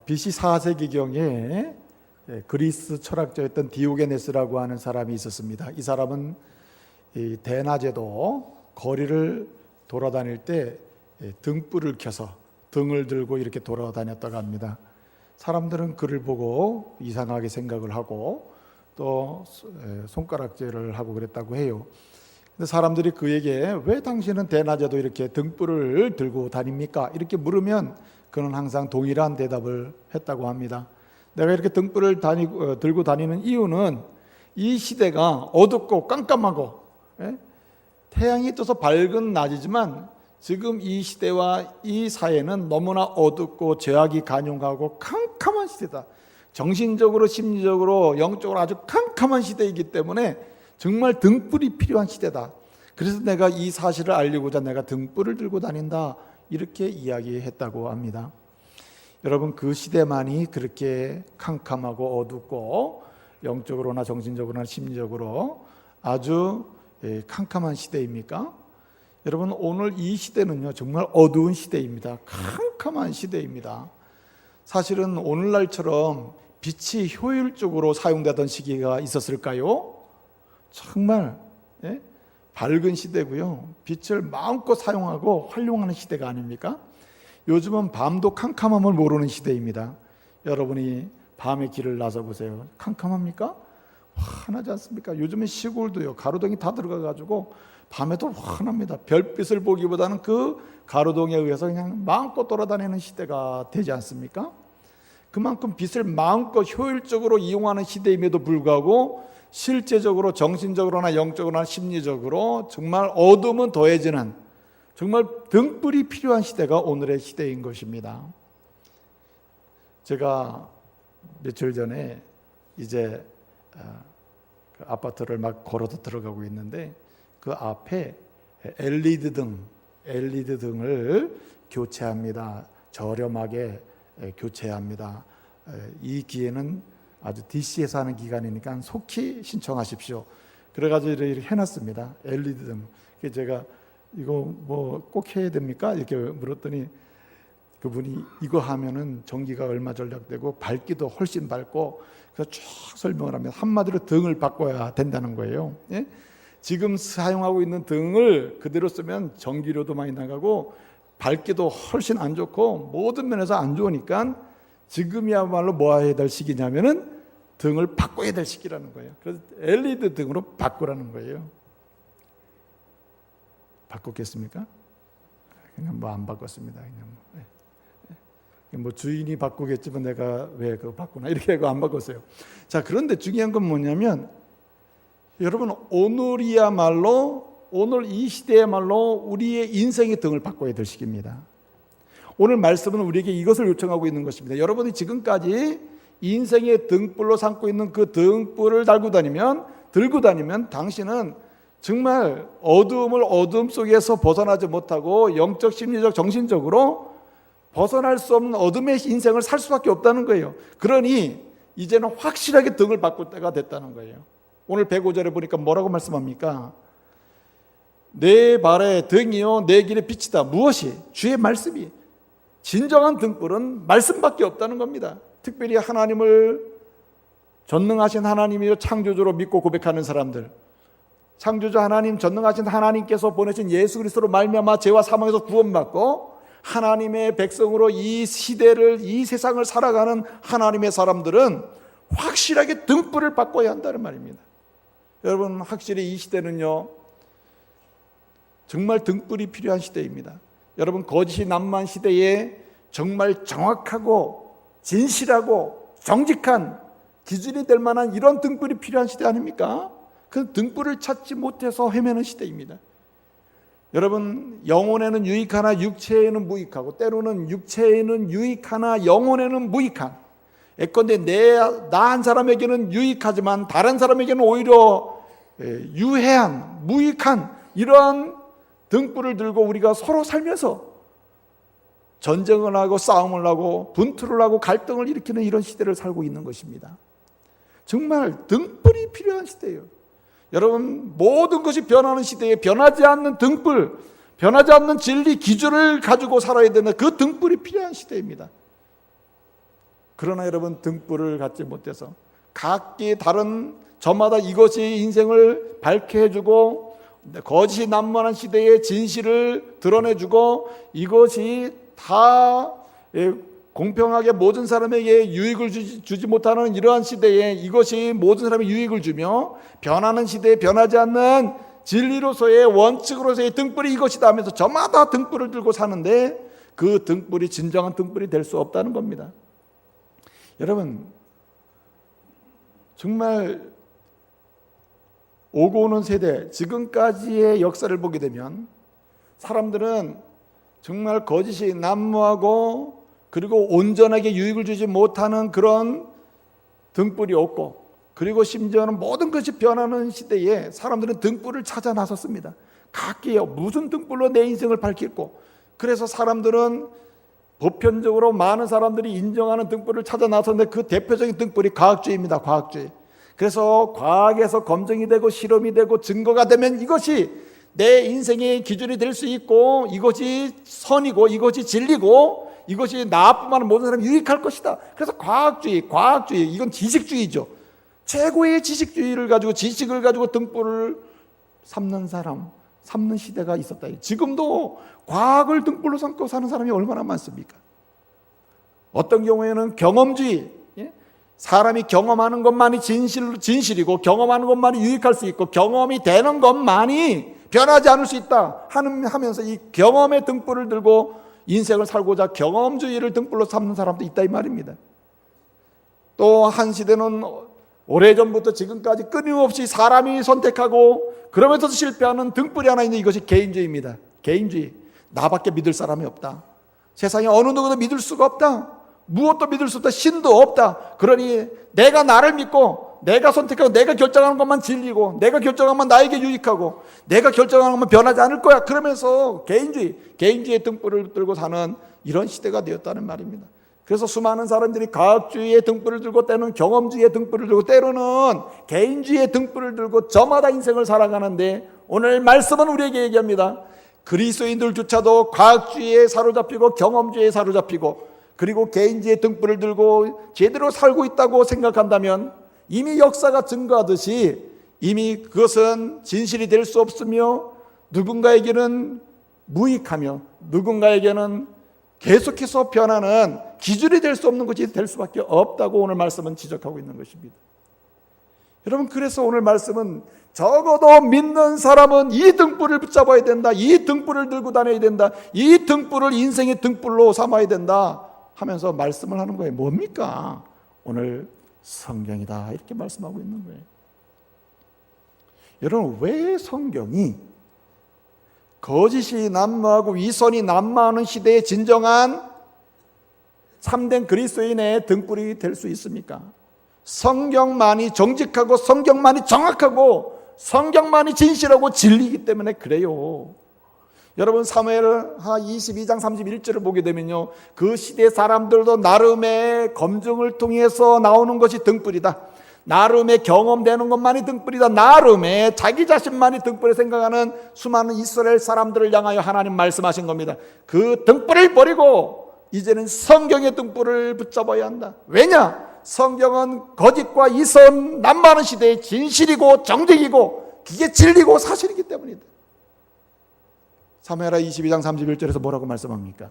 BC 4세기경에 그리스 철학자였던 디오게네스라고 하는 사람이 있었습니다. 이 사람은 대낮에도 거리를 돌아다닐 때 등불을 켜서 등을 들고 이렇게 돌아다녔다고 합니다. 사람들은 그를 보고 이상하게 생각을 하고 또 손가락질을 하고 그랬다고 해요. 근데 사람들이 그에게 왜 당신은 대낮에도 이렇게 등불을 들고 다닙니까? 이렇게 물으면 그는 항상 동일한 대답을 했다고 합니다. 내가 이렇게 등불을 들고 다니는 이유는 이 시대가 어둡고 깜깜하고 태양이 떠서 밝은 낮이지만 지금 이 시대와 이 사회는 너무나 어둡고 죄악이 간용하고 캄캄한 시대다. 정신적으로 심리적으로 영적으로 아주 캄캄한 시대이기 때문에 정말 등불이 필요한 시대다. 그래서 내가 이 사실을 알리고자 내가 등불을 들고 다닌다, 이렇게 이야기했다고 합니다. 여러분, 그 시대만이 그렇게 캄캄하고 어둡고 영적으로나 정신적으로나 심리적으로 아주 캄캄한 시대입니까? 여러분, 오늘 이 시대는요 정말 어두운 시대입니다. 캄캄한 시대입니다. 사실은 오늘날처럼 빛이 효율적으로 사용되던 시기가 있었을까요? 정말 밝은 시대고요, 빛을 마음껏 사용하고 활용하는 시대가 아닙니까? 요즘은 밤도 캄캄함을 모르는 시대입니다. 여러분이 밤에 길을 나서 보세요. 캄캄합니까? 환하지 않습니까? 요즘은 시골도요 가로등이 다 들어가가지고 밤에도 환합니다. 별빛을 보기보다는 그 가로등에 의해서 그냥 마음껏 돌아다니는 시대가 되지 않습니까? 그만큼 빛을 마음껏 효율적으로 이용하는 시대임에도 불구하고 실제적으로 정신적으로나 영적으로나 심리적으로 정말 어둠은 더해지는 정말 등불이 필요한 시대가 오늘의 시대인 것입니다. 제가 며칠 전에 이제 그 아파트를 막 걸어서 들어가고 있는데 그 앞에 LED 등을 교체합니다. 저렴하게 교체합니다. 이 기회는 아주 DC에서 하는 기간이니까 속히 신청하십시오. 그래가지고 이렇게 해놨습니다. LED 등. 그래서 제가 이거 뭐 꼭 해야 됩니까? 이렇게 물었더니 그분이 이거 하면은 전기가 얼마 절약되고 밝기도 훨씬 밝고, 그래서 쭉 설명을 하면 한마디로 등을 바꿔야 된다는 거예요. 예? 지금 사용하고 있는 등을 그대로 쓰면 전기료도 많이 나가고 밝기도 훨씬 안 좋고 모든 면에서 안 좋으니까 지금이야말로 뭐 해야 될 시기냐면은 등을 바꿔야 될 시기라는 거예요. 그래서 LED 등으로 바꾸라는 거예요. 바꿨겠습니까? 그냥 뭐 안 바꿨습니다. 그냥 뭐 주인이 바꾸겠지만 내가 왜 그거 바꾸나 이렇게 하고 안 바꿨어요. 자, 그런데 중요한 건 뭐냐면 여러분, 오늘 이 시대야말로 우리의 인생의 등을 바꿔야 될 시기입니다. 오늘 말씀은 우리에게 이것을 요청하고 있는 것입니다. 여러분이 지금까지 인생의 등불로 삼고 있는 그 등불을 들고 다니면 당신은 정말 어둠 속에서 벗어나지 못하고 영적, 심리적, 정신적으로 벗어날 수 없는 어둠의 인생을 살 수밖에 없다는 거예요. 그러니 이제는 확실하게 등을 바꿀 때가 됐다는 거예요. 오늘 105절에 보니까 뭐라고 말씀합니까? 내 발의 등이요 내 길의 빛이다. 무엇이? 주의 말씀이. 진정한 등불은 말씀밖에 없다는 겁니다. 특별히 하나님을 전능하신 하나님이요 창조주로 믿고 고백하는 사람들, 창조주 하나님, 전능하신 하나님께서 보내신 예수 그리스도로 말미암아 죄와 사망에서 구원받고 하나님의 백성으로 이 시대를, 이 세상을 살아가는 하나님의 사람들은 확실하게 등불을 바꿔야 한다는 말입니다. 여러분, 확실히 이 시대는요 정말 등불이 필요한 시대입니다. 여러분, 거짓이 난무한 시대에 정말 정확하고 진실하고 정직한 기준이 될 만한 이런 등불이 필요한 시대 아닙니까? 그 등불을 찾지 못해서 헤매는 시대입니다. 여러분, 영혼에는 유익하나 육체에는 무익하고, 때로는 육체에는 유익하나 영혼에는 무익한, 예컨대 나 한 사람에게는 유익하지만 다른 사람에게는 오히려 유해한, 무익한 이러한 등불을 들고 우리가 서로 살면서 전쟁을 하고 싸움을 하고 분투를 하고 갈등을 일으키는 이런 시대를 살고 있는 것입니다. 정말 등불이 필요한 시대예요. 여러분, 모든 것이 변하는 시대에 변하지 않는 등불, 변하지 않는 진리 기준을 가지고 살아야 되는 그 등불이 필요한 시대입니다. 그러나 여러분 등불을 갖지 못해서 각기 다른 저마다 이것이 인생을 밝게 해주고 거짓이 난무하는 시대의 진실을 드러내주고 이것이 다 공평하게 모든 사람에게 유익을 주지 못하는 이러한 시대에 이것이 모든 사람에게 유익을 주며 변하는 시대에 변하지 않는 진리로서의 원칙으로서의 등불이 이것이다 하면서 저마다 등불을 들고 사는데 그 등불이 진정한 등불이 될 수 없다는 겁니다. 여러분 정말 오고 오는 세대 지금까지의 역사를 보게 되면 사람들은 정말 거짓이 난무하고 그리고 온전하게 유익을 주지 못하는 그런 등불이 없고 그리고 심지어는 모든 것이 변하는 시대에 사람들은 등불을 찾아 나섰습니다. 각기 무슨 등불로 내 인생을 밝힐고 그래서 사람들은 보편적으로 많은 사람들이 인정하는 등불을 찾아 나섰는데 그 대표적인 등불이 과학주의입니다. 과학주의. 그래서 과학에서 검증이 되고 실험이 되고 증거가 되면 이것이 내 인생의 기준이 될 수 있고 이것이 선이고 이것이 진리고 이것이 나뿐만 아니라 모든 사람이 유익할 것이다. 그래서 과학주의 이건 지식주의죠. 최고의 지식주의를 가지고 지식을 가지고 등불을 삼는 시대가 있었다. 지금도 과학을 등불로 삼고 사는 사람이 얼마나 많습니까? 어떤 경우에는 경험주의, 사람이 경험하는 것만이 진실이고 경험하는 것만이 유익할 수 있고 경험이 되는 것만이 변하지 않을 수 있다 하면서 이 경험의 등불을 들고 인생을 살고자 경험주의를 등불로 삼는 사람도 있다 이 말입니다. 또 한 시대는 오래전부터 지금까지 끊임없이 사람이 선택하고 그러면서도 실패하는 등불이 하나 있는 이것이 개인주의입니다. 개인주의. 나밖에 믿을 사람이 없다. 세상에 어느 누구도 믿을 수가 없다. 무엇도 믿을 수 없다. 신도 없다. 그러니 내가 나를 믿고 내가 선택하고 내가 결정하는 것만 진리고 내가 결정하는 것만 나에게 유익하고 내가 결정하는 것만 변하지 않을 거야. 그러면서 개인주의의 등불을 들고 사는 이런 시대가 되었다는 말입니다. 그래서 수많은 사람들이 과학주의의 등불을 들고 때로는 경험주의의 등불을 들고 때로는 개인주의의 등불을 들고 저마다 인생을 살아가는데 오늘 말씀은 우리에게 얘기합니다. 그리스도인들조차도 과학주의에 사로잡히고 경험주의에 사로잡히고 그리고 개인주의의 등불을 들고 제대로 살고 있다고 생각한다면 이미 역사가 증거하듯이 이미 그것은 진실이 될 수 없으며 누군가에게는 무익하며 누군가에게는 계속해서 변하는 기준이 될 수 없는 것이 될 수밖에 없다고 오늘 말씀은 지적하고 있는 것입니다. 여러분 그래서 오늘 말씀은 적어도 믿는 사람은 이 등불을 붙잡아야 된다. 이 등불을 들고 다녀야 된다. 이 등불을 인생의 등불로 삼아야 된다 하면서 말씀을 하는 거예요. 뭡니까? 오늘 성경이다 이렇게 말씀하고 있는 거예요. 여러분 왜 성경이 거짓이 난무하고 위선이 난무하는 시대의 진정한 참된 그리스도인의 등불이 될 수 있습니까? 성경만이 정직하고 성경만이 정확하고 성경만이 진실하고 진리이기 때문에 그래요. 여러분 사무엘하 22장 31절을 보게 되면요 그 시대 사람들도 나름의 검증을 통해서 나오는 것이 등불이다. 나름의 경험되는 것만이 등불이다. 나름의 자기 자신만이 등불에 생각하는 수많은 이스라엘 사람들을 향하여 하나님 말씀하신 겁니다. 그 등불을 버리고 이제는 성경의 등불을 붙잡아야 한다. 왜냐? 성경은 거짓과 이선 난무하는 시대의 진실이고 정직이고 그게 진리고 사실이기 때문이다. 사무엘하 22장 31절에서 뭐라고 말씀합니까?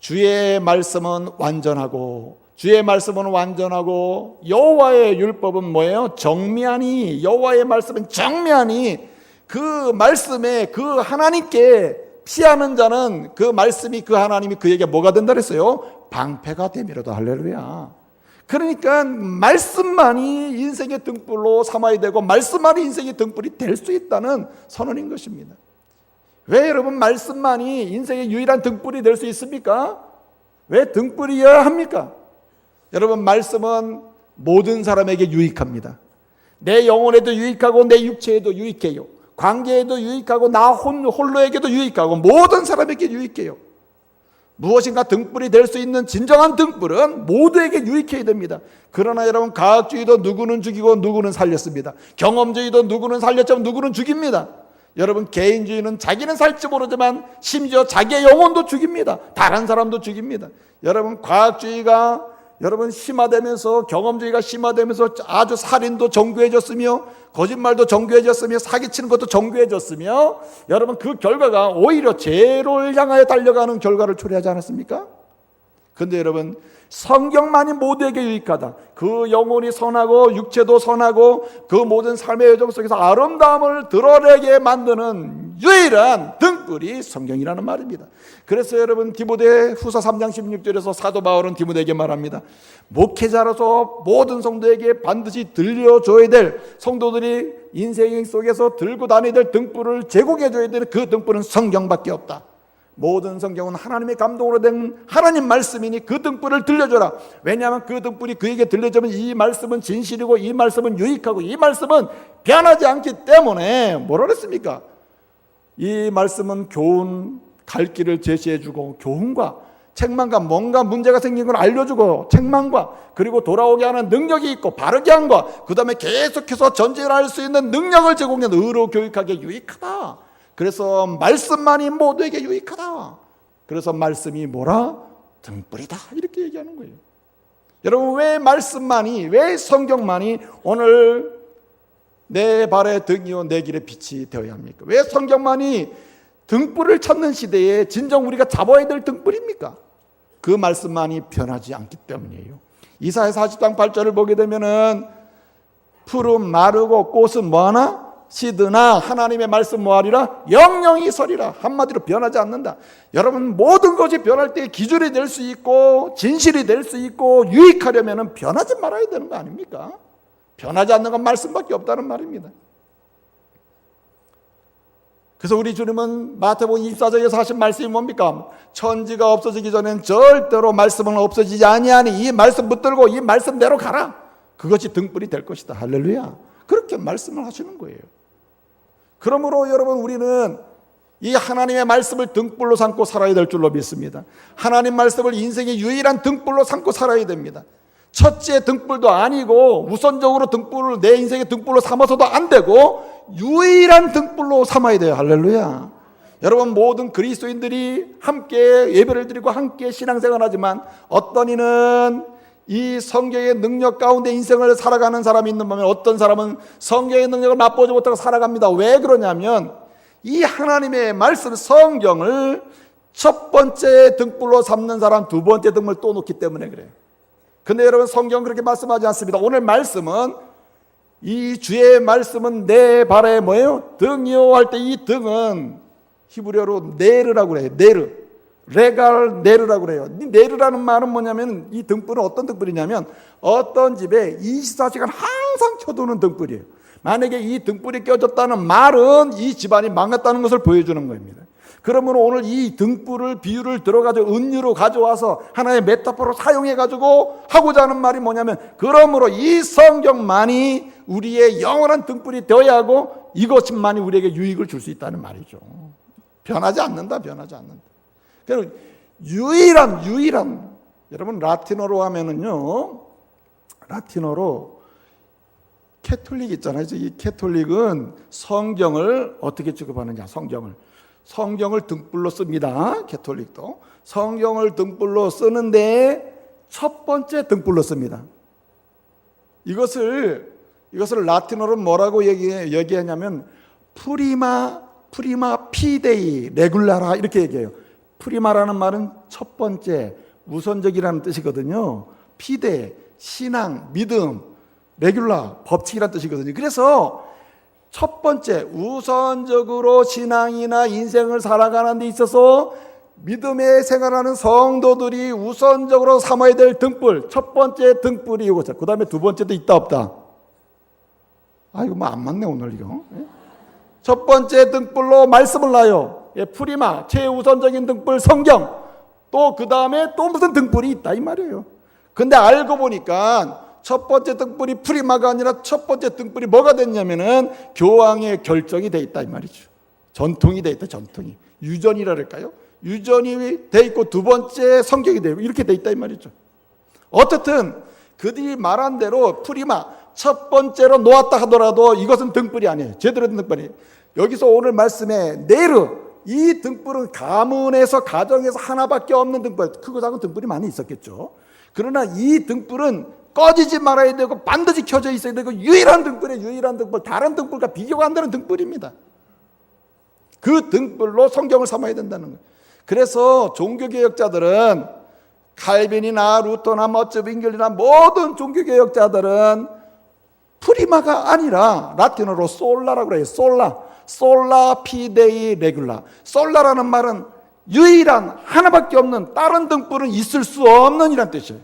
주의 말씀은 완전하고 주의 말씀은 완전하고 여호와의 율법은 뭐예요? 정면이 여호와의 말씀은 정면이 그 말씀에 그 하나님께 피하는 자는 그 말씀이 그 하나님이 그에게 뭐가 된다 그랬어요? 방패가 되미로다. 할렐루야. 그러니까 말씀만이 인생의 등불로 삼아야 되고 말씀만이 인생의 등불이 될 수 있다는 선언인 것입니다. 왜 여러분 말씀만이 인생의 유일한 등불이 될 수 있습니까? 왜 등불이어야 합니까? 여러분 말씀은 모든 사람에게 유익합니다. 내 영혼에도 유익하고 내 육체에도 유익해요. 관계에도 유익하고 나 홀로에게도 유익하고 모든 사람에게 유익해요. 무엇인가 등불이 될 수 있는 진정한 등불은 모두에게 유익해야 됩니다. 그러나 여러분 과학주의도 누구는 죽이고 누구는 살렸습니다. 경험주의도 누구는 살렸지만 누구는 죽입니다. 여러분 개인주의는 자기는 살지 모르지만 심지어 자기의 영혼도 죽입니다. 다른 사람도 죽입니다. 여러분 과학주의가 여러분 심화되면서 경험주의가 심화되면서 아주 살인도 정교해졌으며 거짓말도 정교해졌으며 사기치는 것도 정교해졌으며 여러분 그 결과가 오히려 죄를 향하여 달려가는 결과를 초래하지 않았습니까? 그런데 여러분 성경만이 모두에게 유익하다. 그 영혼이 선하고 육체도 선하고 그 모든 삶의 여정 속에서 아름다움을 드러내게 만드는 유일한 등불이 성경이라는 말입니다. 그래서 여러분 디모데 후서 3장 16절에서 사도 바울은 디모데에게 말합니다. 목회자로서 모든 성도에게 반드시 들려줘야 될, 성도들이 인생 속에서 들고 다녀야 될 등불을 제공해줘야 되는 그 등불은 성경밖에 없다. 모든 성경은 하나님의 감동으로 된 하나님 말씀이니 그 등불을 들려줘라. 왜냐하면 그 등불이 그에게 들려주면 이 말씀은 진실이고 이 말씀은 유익하고 이 말씀은 변하지 않기 때문에 뭐라 그랬습니까? 이 말씀은 교훈, 갈 길을 제시해주고 교훈과 책망과 뭔가 문제가 생긴 걸 알려주고 책망과 그리고 돌아오게 하는 능력이 있고 바르게 한과 그 다음에 계속해서 전진할 수 있는 능력을 제공하는 의로 교육하기에 유익하다. 그래서 말씀만이 모두에게 유익하다. 그래서 말씀이 뭐라? 등불이다. 이렇게 얘기하는 거예요. 여러분 왜 말씀만이, 왜 성경만이 오늘 내 발의 등이요 내 길의 빛이 되어야 합니까? 왜 성경만이 등불을 찾는 시대에 진정 우리가 잡아야 될 등불입니까? 그 말씀만이 변하지 않기 때문이에요. 이사야 40장 8절을 보게 되면은 푸른 마르고 꽃은 뭐하나? 시드나 하나님의 말씀 뭐하리라? 영영이 서리라. 한마디로 변하지 않는다. 여러분 모든 것이 변할 때 기준이 될 수 있고 진실이 될 수 있고 유익하려면 변하지 말아야 되는 거 아닙니까? 변하지 않는 건 말씀밖에 없다는 말입니다. 그래서 우리 주님은 마태복음 24장에서 하신 말씀이 뭡니까? 천지가 없어지기 전엔 절대로 말씀은 없어지지 아니하니 이 말씀 붙들고 이 말씀대로 가라. 그것이 등불이 될 것이다. 할렐루야. 그렇게 말씀을 하시는 거예요. 그러므로 여러분 우리는 이 하나님의 말씀을 등불로 삼고 살아야 될 줄로 믿습니다. 하나님 말씀을 인생의 유일한 등불로 삼고 살아야 됩니다. 첫째 등불도 아니고 우선적으로 등불을 내 인생의 등불로 삼아서도 안 되고 유일한 등불로 삼아야 돼요. 할렐루야. 여러분 모든 그리스도인들이 함께 예배를 드리고 함께 신앙생활을 하지만 어떤 이는 이 성경의 능력 가운데 인생을 살아가는 사람이 있는 반면 어떤 사람은 성경의 능력을 맛보지 못하고 살아갑니다. 왜 그러냐면 이 하나님의 말씀 성경을 첫 번째 등불로 삼는 사람 두 번째 등불 또 놓기 때문에 그래요. 근데 여러분 성경 그렇게 말씀하지 않습니다. 오늘 말씀은 이 주의 말씀은 내 발에 뭐예요? 등이요 할 때 이 등은 히브리어로 네르라고 그래요. 네르. 레갈 네르라고 그래요. 네르라는 말은 뭐냐면 이 등불은 어떤 등불이냐면 어떤 집에 24시간 항상 켜두는 등불이에요. 만약에 이 등불이 껴졌다는 말은 이 집안이 망했다는 것을 보여주는 겁니다. 그러므로 오늘 이 등불을 비유를 들어가지고 은유로 가져와서 하나의 메타포로 사용해가지고 하고자 하는 말이 뭐냐면 그러므로 이 성경만이 우리의 영원한 등불이 되어야 하고 이것만이 우리에게 유익을 줄 수 있다는 말이죠. 변하지 않는다. 변하지 않는다. 그리고 유일한 여러분 라틴어로 하면은요 라틴어로 캐톨릭 있잖아요. 이 캐톨릭은 성경을 어떻게 취급하느냐? 성경을 등불로 씁니다. 캐톨릭도 성경을 등불로 쓰는데 첫 번째 등불로 씁니다. 이것을 라틴어로 뭐라고 얘기하냐면 프리마 피데이 레굴라라 이렇게 얘기해요. 프리마라는 말은 첫 번째, 우선적이라는 뜻이거든요. 피데, 신앙, 믿음, 레귤라, 법칙이라는 뜻이거든요. 그래서 첫 번째, 우선적으로 신앙이나 인생을 살아가는 데 있어서 믿음의 생활하는 성도들이 우선적으로 삼아야 될 등불, 첫 번째 등불이 이거죠. 그 다음에 두 번째도 있다 없다? 이거 뭐 안 맞네 오늘 이거. 첫 번째 등불로 말씀을 놔요. 프리마, 최우선적인 등불 성경. 또 그 다음에 또 무슨 등불이 있다 이 말이에요. 근데 알고 보니까 첫 번째 등불이 프리마가 아니라 첫 번째 등불이 뭐가 됐냐면은 교황의 결정이 돼 있다 이 말이죠. 전통이 돼 있다. 전통이. 유전이랄까요? 유전이 돼 있고 두 번째 성경이 돼 있고 이렇게 돼 있다 이 말이죠. 어쨌든 그들이 말한 대로 프리마 첫 번째로 놓았다 하더라도 이것은 등불이 아니에요. 제대로 된 등불이. 여기서 오늘 말씀에 네르 이 등불은 가문에서 가정에서 하나밖에 없는 등불, 크고 작은 등불이 많이 있었겠죠. 그러나 이 등불은 꺼지지 말아야 되고 반드시 켜져 있어야 되고 유일한 등불이에요. 유일한 등불. 다른 등불과 비교가 안 되는 등불입니다. 그 등불로 성경을 삼아야 된다는 거예요. 그래서 종교개혁자들은 칼빈이나 루터나 머츠빙글이나 모든 종교개혁자들은 프리마가 아니라 라틴어로 솔라라고 그래요. 솔라 피데이 레귤라. 솔라라는 말은 유일한 하나밖에 없는, 다른 등불은 있을 수 없는 이란 뜻이에요.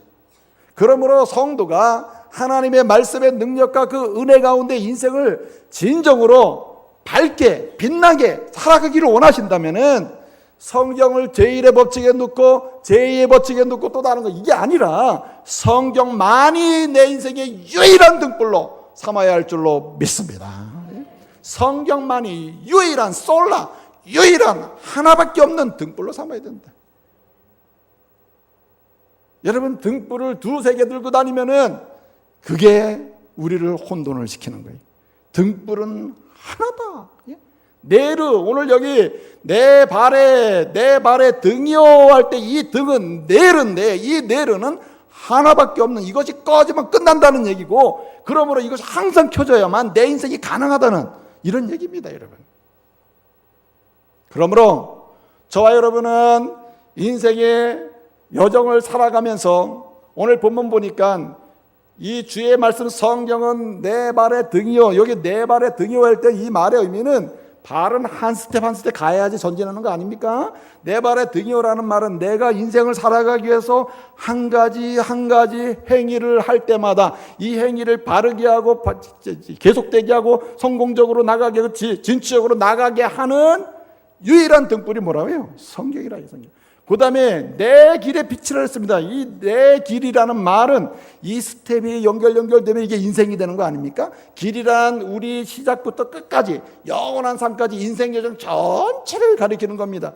그러므로 성도가 하나님의 말씀의 능력과 그 은혜 가운데 인생을 진정으로 밝게 빛나게 살아가기를 원하신다면은 성경을 제1의 법칙에 놓고 제2의 법칙에 놓고 또 다른 거 이게 아니라 성경만이 내 인생의 유일한 등불로 삼아야 할 줄로 믿습니다. 성경만이 유일한 솔라, 유일한 하나밖에 없는 등불로 삼아야 된다. 여러분, 등불을 두세 개 들고 다니면은 그게 우리를 혼돈을 시키는 거예요. 등불은 하나다. 네르, 오늘 여기 내 발에 등이요 할 때 이 등은 네르인데, 이 네르는 하나밖에 없는, 이것이 꺼지면 끝난다는 얘기고, 그러므로 이것이 항상 켜져야만 내 인생이 가능하다는 이런 얘기입니다, 여러분. 그러므로 저와 여러분은 인생의 여정을 살아가면서 오늘 본문 보니까 이 주의 말씀 성경은 내 발의 등이요, 여기 내 발의 등이요 할 때 이 말의 의미는 발은 한 스텝 한 스텝 가야지 전진하는 거 아닙니까? 내 발의 등이요라는 말은 내가 인생을 살아가기 위해서 한 가지 한 가지 행위를 할 때마다 이 행위를 바르게 하고 계속되게 하고 성공적으로 나가게 하고 진취적으로 나가게 하는 유일한 등불이 뭐라고 해요? 성경이라 해요. 성경. 그 다음에 내 길의 빛이라 했습니다. 이 내 길이라는 말은 이 스텝이 연결되면 이게 인생이 되는 거 아닙니까? 길이란 우리 시작부터 끝까지 영원한 삶까지 인생 여정 전체를 가리키는 겁니다.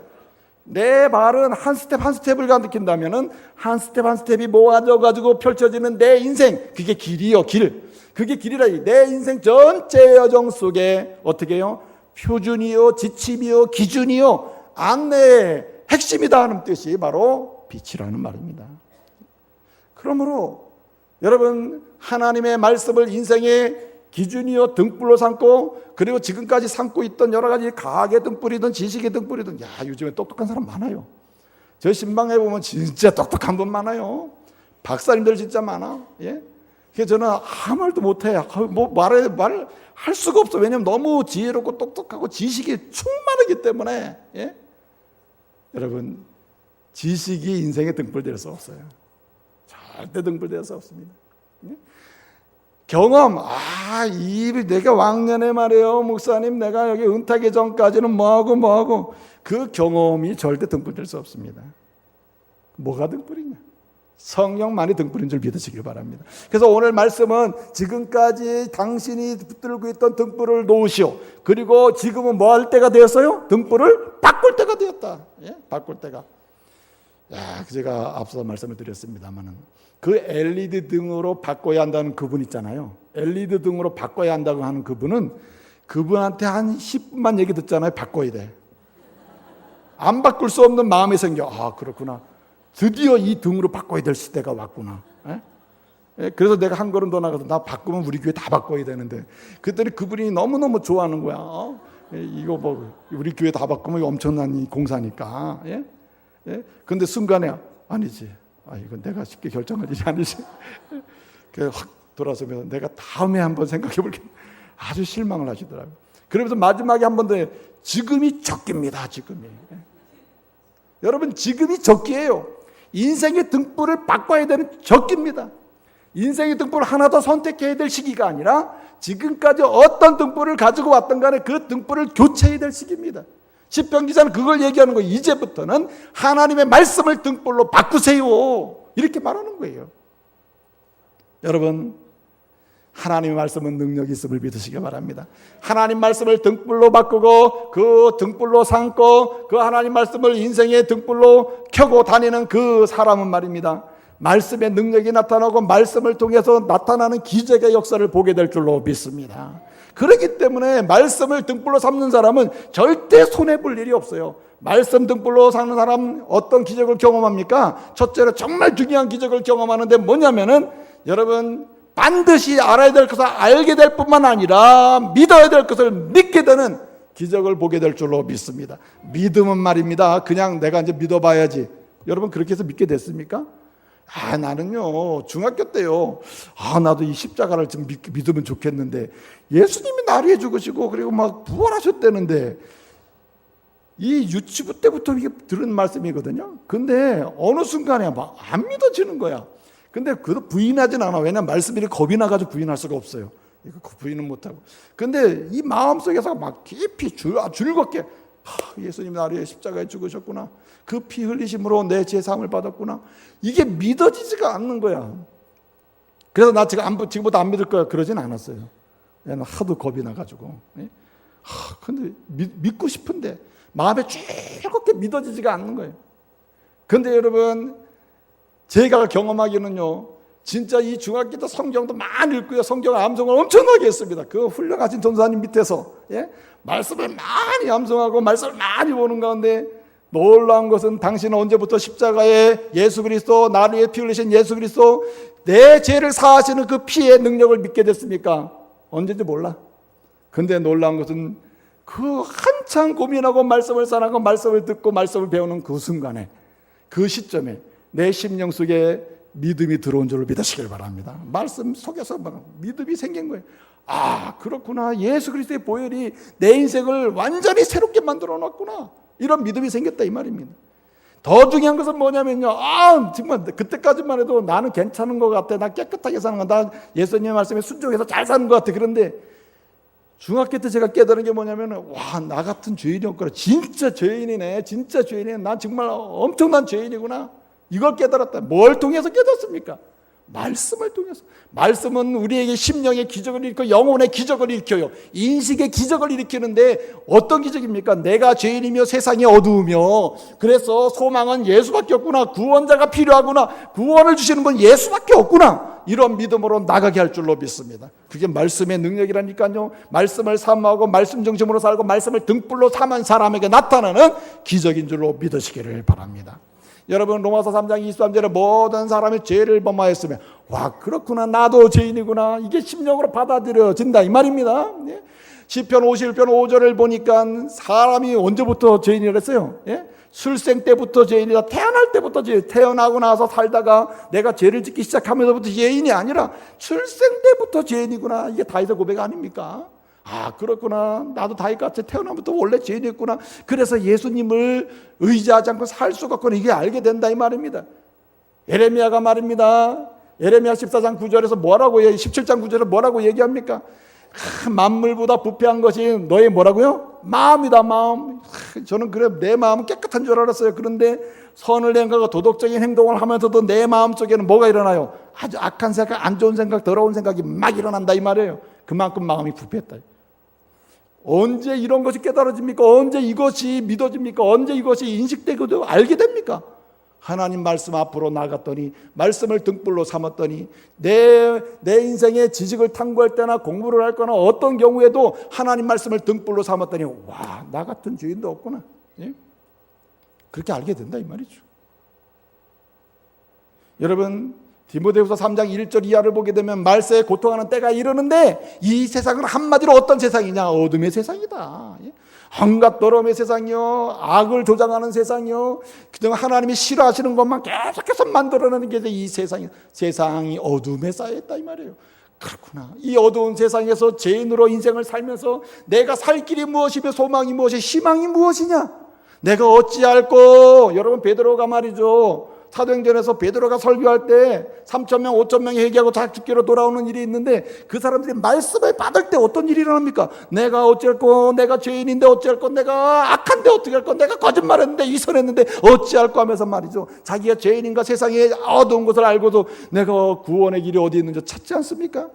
내 발은 한 스텝 한 스텝을 가리킨다면은 한 스텝 한 스텝이 모아져가지고 펼쳐지는 내 인생, 그게 길이요, 길. 그게 길이라. 내 인생 전체 여정 속에 어떻게 해요? 표준이요, 지침이요, 기준이요, 안내의 핵심이다 하는 뜻이 바로 빛이라는 말입니다. 그러므로 여러분, 하나님의 말씀을 인생의 기준이요 등불로 삼고, 그리고 지금까지 삼고 있던 여러 가지 과학의 등불이든 지식의 등불이든, 요즘에 똑똑한 사람 많아요. 저 신방에 보면 진짜 똑똑한 분 많아요. 박사님들 진짜 많아. 예? 그래서 저는 아무 말도 못해. 말할 수가 없어. 왜냐하면 너무 지혜롭고 똑똑하고 지식이 충만하기 때문에. 예? 여러분, 지식이 인생의 등불 될 수 없어요. 절대 등불 될 수 없습니다. 경험, 내가 왕년에 말이에요, 목사님, 내가 여기 은퇴하기 전까지는 뭐하고 그 경험이 절대 등불 될 수 없습니다. 뭐가 등불이냐? 성령만이 등불인 줄 믿으시길 바랍니다. 그래서 오늘 말씀은 지금까지 당신이 붙들고 있던 등불을 놓으시오. 그리고 지금은 뭐 할 때가 되었어요? 등불을 바꿀 때가 되었다. 예? 바꿀 때가. 제가 앞서 말씀을 드렸습니다만은 그 LED 등으로 바꿔야 한다는 그분 있잖아요. LED 등으로 바꿔야 한다고 하는 그분은 그분한테 한 10분만 얘기 듣잖아요. 바꿔야 돼. 안 바꿀 수 없는 마음이 생겨. 그렇구나. 드디어 이 등으로 바꿔야 될 시대가 왔구나. 그래서 내가 한 걸음 더 나가서 나 바꾸면 우리 교회 다 바꿔야 되는데, 그랬더니 그분이 너무너무 좋아하는 거야. 이거 뭐 우리 교회 다 바꾸면 엄청난 공사니까. 근데 순간에 아니지. 이건 내가 쉽게 결정할 일이 아니지. 그래서 확 돌아서면서 내가 다음에 한번 생각해 볼게. 아주 실망을 하시더라고요. 그러면서 마지막에 한 번 더 지금이 적기입니다. 지금이. 여러분, 지금이 적기예요. 인생의 등불을 바꿔야 되는 적기입니다. 인생의 등불을 하나 더 선택해야 될 시기가 아니라 지금까지 어떤 등불을 가지고 왔던 간에 그 등불을 교체해야 될 시기입니다. 시편 기자는 그걸 얘기하는 거예요. 이제부터는 하나님의 말씀을 등불로 바꾸세요. 이렇게 말하는 거예요. 여러분, 하나님의 말씀은 능력이 있음을 믿으시기 바랍니다. 하나님 말씀을 등불로 바꾸고 그 등불로 삼고 그 하나님 말씀을 인생의 등불로 켜고 다니는 그 사람은 말입니다, 말씀의 능력이 나타나고 말씀을 통해서 나타나는 기적의 역사를 보게 될 줄로 믿습니다. 그렇기 때문에 말씀을 등불로 삼는 사람은 절대 손해볼 일이 없어요. 말씀 등불로 사는 사람 어떤 기적을 경험합니까? 첫째로 정말 중요한 기적을 경험하는데 뭐냐면은 여러분 반드시 알아야 될 것을 알게 될 뿐만 아니라 믿어야 될 것을 믿게 되는 기적을 보게 될 줄로 믿습니다. 믿음은 말입니다. 그냥 내가 이제 믿어봐야지. 여러분 그렇게 해서 믿게 됐습니까? 나는요 중학교 때요 나도 이 십자가를 좀 믿으면 좋겠는데 예수님이 나를 위해 죽으시고 그리고 막 부활하셨다는데 이 유치부 때부터 이게 들은 말씀이거든요. 근데 어느 순간에 막 안 믿어지는 거야. 근데 그것도 부인하진 않아. 왜냐면 말씀이 겁이 나가지고 부인할 수가 없어요. 이거 부인은 못하고. 근데 이 마음속에서 막 깊이 즐겁게 예수님 나를 위해 십자가에 죽으셨구나. 그 피 흘리심으로 내 죄 사함을 받았구나. 이게 믿어지지가 않는 거야. 그래서 나 지금부터 안 믿을 거야. 그러진 않았어요. 왜냐면 하도 겁이 나가지고. 근데 믿고 싶은데 마음에 즐겁게 믿어지지가 않는 거예요. 근데 여러분 제가 경험하기는요 진짜 이 중학교 때 성경도 많이 읽고요 성경 암송을 엄청나게 했습니다. 그 훌륭하신 전도사님 밑에서 말씀을 많이 암송하고 말씀을 많이 보는 가운데 놀라운 것은 당신은 언제부터 십자가에 예수 그리스도 나를 위해 피 흘리신 예수 그리스도 내 죄를 사하시는 그 피의 능력을 믿게 됐습니까? 언제인지 몰라. 근데 놀라운 것은 그 한참 고민하고 말씀을 사랑하고 말씀을 듣고 말씀을 배우는 그 순간에 그 시점에 내 심령 속에 믿음이 들어온 줄을 믿으시길 바랍니다. 말씀 속에서 막 믿음이 생긴 거예요. 그렇구나. 예수 그리스도의 보혈이 내 인생을 완전히 새롭게 만들어 놨구나. 이런 믿음이 생겼다 이 말입니다. 더 중요한 것은 뭐냐면요. 정말 그때까지만 해도 나는 괜찮은 것 같아. 나 깨끗하게 사는 거. 나 예수님의 말씀에 순종해서 잘 사는 것 같아. 그런데 중학교 때 제가 깨달은 게 뭐냐면 나 같은 죄인이었구나. 진짜 죄인이네. 진짜 죄인이네. 난 정말 엄청난 죄인이구나. 이걸 깨달았다. 뭘 통해서 깨닫습니까? 말씀을 통해서. 말씀은 우리에게 심령의 기적을 일으켜 영혼의 기적을 일으켜요. 인식의 기적을 일으키는데 어떤 기적입니까? 내가 죄인이며 세상이 어두우며 그래서 소망은 예수밖에 없구나. 구원자가 필요하구나. 구원을 주시는 분 예수밖에 없구나. 이런 믿음으로 나가게 할 줄로 믿습니다. 그게 말씀의 능력이라니까요. 말씀을 사모하고 말씀 중심으로 살고 말씀을 등불로 삼은 사람에게 나타나는 기적인 줄로 믿으시기를 바랍니다. 여러분 로마서 3장 23절에 모든 사람이 죄를 범하였으며 그렇구나 나도 죄인이구나 이게 심령으로 받아들여진다 이 말입니다. 시편 51편 5절을 보니까 사람이 언제부터 죄인이랬어요? 출생 때부터 죄인이다. 태어날 때부터 태어나고 나서 살다가 내가 죄를 짓기 시작하면서부터 죄인이 아니라 출생 때부터 죄인이구나. 이게 다윗의 고백 아닙니까? 그렇구나. 나도 다윗같이 태어나부터 원래 죄인이었구나. 그래서 예수님을 의지하지 않고 살 수가 없구나. 이게 알게 된다 이 말입니다. 예레미야가 말입니다. 예레미야 14장 9절에서 뭐라고 17장 9절에 뭐라고 얘기합니까? 만물보다 부패한 것이 너의 뭐라고요? 마음이다 마음. 저는 그래 내 마음은 깨끗한 줄 알았어요. 그런데 선을 행하고 도덕적인 행동을 하면서도 내 마음 속에는 뭐가 일어나요? 아주 악한 생각, 안 좋은 생각, 더러운 생각이 막 일어난다 이 말이에요. 그만큼 마음이 부패했다. 언제 이런 것이 깨달아집니까? 언제 이것이 믿어집니까? 언제 이것이 인식되고 알게 됩니까? 하나님 말씀 앞으로 나갔더니 말씀을 등불로 삼았더니 내 인생의 지식을 탐구할 때나 공부를 할 거나 어떤 경우에도 하나님 말씀을 등불로 삼았더니 나 같은 죄인도 없구나. 그렇게 알게 된다 이 말이죠. 여러분 디모데후서 3장 1절 이하를 보게 되면 말세에 고통하는 때가 이르는데 이 세상은 한마디로 어떤 세상이냐? 어둠의 세상이다. 한갖 더러움의 세상이요, 악을 조장하는 세상이요, 그냥 하나님이 싫어하시는 것만 계속해서 만들어내는 게 이 세상이 어둠에 쌓여있다 이 말이에요. 그렇구나. 이 어두운 세상에서 죄인으로 인생을 살면서 내가 살 길이 무엇이며 소망이 무엇이 희망이 무엇이냐? 내가 어찌할꼬? 여러분 베드로가 말이죠. 사도행전에서 베드로가 설교할 때 3,000명 5,000명이 회개하고 다 죽기로 돌아오는 일이 있는데 그 사람들이 말씀을 받을 때 어떤 일이 일어납니까? 내가 어찌할꼬? 내가 죄인인데 어찌할꼬? 내가 악한데 어떻게 할꼬? 내가 거짓말했는데 이선했는데 어찌할꼬? 하면서 말이죠. 자기가 죄인인가 세상에 어두운 것을 알고도 내가 구원의 길이 어디 있는지 찾지 않습니까?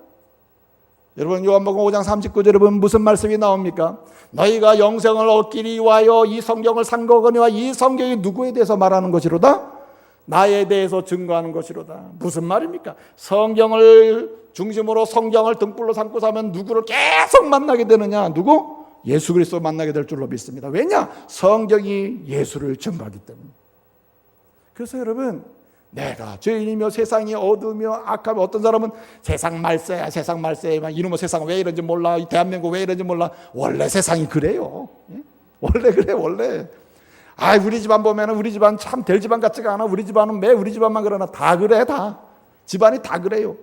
여러분 요한복음 5장 39절에 보면 무슨 말씀이 나옵니까? 너희가 영생을 얻기 위하여 이 성경을 산 거거니와 이 성경이 누구에 대해서 말하는 것이로다? 나에 대해서 증거하는 것이로다. 무슨 말입니까? 성경을 중심으로 성경을 등불로 삼고 사면 누구를 계속 만나게 되느냐? 누구? 예수 그리스도 만나게 될 줄로 믿습니다. 왜냐? 성경이 예수를 증거하기 때문에. 그래서 여러분, 내가 죄인이며 세상이 어두우며 악하며, 어떤 사람은 세상 말세야, 세상 말세, 이놈의 세상 왜 이런지 몰라, 이 대한민국 왜 이런지 몰라. 원래 세상이 그래요. 원래 그래, 원래. 우리 집안 보면 우리 집안 참 될 집안 같지가 않아. 우리 집안은 왜 우리 집안만 그러나. 다 그래, 다. 집안이 다 그래요.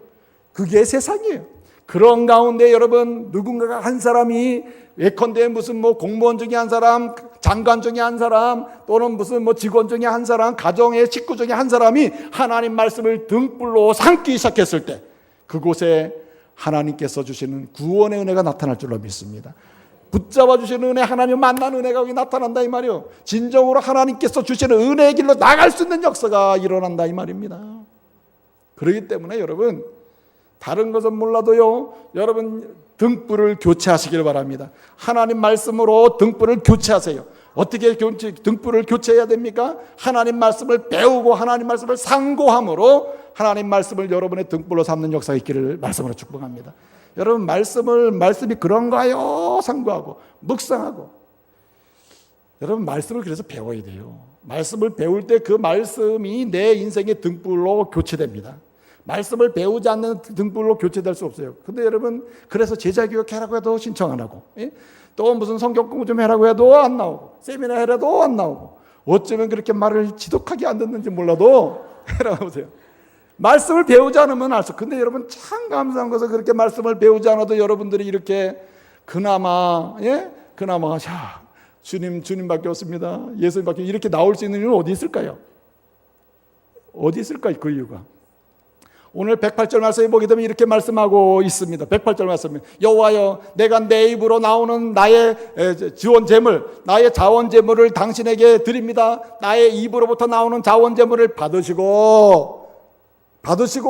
그게 세상이에요. 그런 가운데 여러분, 누군가가 한 사람이 예컨대 무슨 공무원 중에 한 사람, 장관 중에 한 사람, 또는 무슨 직원 중에 한 사람, 가정의 식구 중에 한 사람이 하나님 말씀을 등불로 삼기 시작했을 때 그곳에 하나님께서 주시는 구원의 은혜가 나타날 줄로 믿습니다. 붙잡아 주시는 은혜, 하나님 만난 은혜가 여기 나타난다 이 말이요. 진정으로 하나님께서 주시는 은혜의 길로 나갈 수 있는 역사가 일어난다 이 말입니다. 그렇기 때문에 여러분, 다른 것은 몰라도요, 여러분 등불을 교체하시길 바랍니다. 하나님 말씀으로 등불을 교체하세요. 어떻게 등불을 교체해야 됩니까? 하나님 말씀을 배우고 하나님 말씀을 상고함으로 하나님 말씀을 여러분의 등불로 삼는 역사가 있기를 말씀으로 축복합니다. 여러분, 말씀이 그런가요? 상고하고 묵상하고. 여러분, 말씀을 그래서 배워야 돼요. 말씀을 배울 때 그 말씀이 내 인생의 등불로 교체됩니다. 말씀을 배우지 않는 등불로 교체될 수 없어요. 근데 여러분, 그래서 제자교육 해라고 해도 신청 안 하고, 또 무슨 성경 공부 좀 해라고 해도 안 나오고, 세미나 해라도 안 나오고, 어쩌면 그렇게 말을 지독하게 안 듣는지 몰라도 해라고 하세요. 말씀을 배우지 않으면 알 수. 근데 여러분, 참 감사한 것은 그렇게 말씀을 배우지 않아도 여러분들이 이렇게 그나마 자, 주님밖에 없습니다, 예수님밖에, 이렇게 나올 수 있는 이유는 어디 있을까요? 어디 있을까요? 그 이유가. 오늘 108절 말씀에 보게 되면 이렇게 말씀하고 있습니다. 108절 말씀에 여호와여, 내가 내 입으로 나오는 나의 지원 제물, 나의 자원 제물을 당신에게 드립니다. 나의 입으로부터 나오는 자원 제물을 받으시고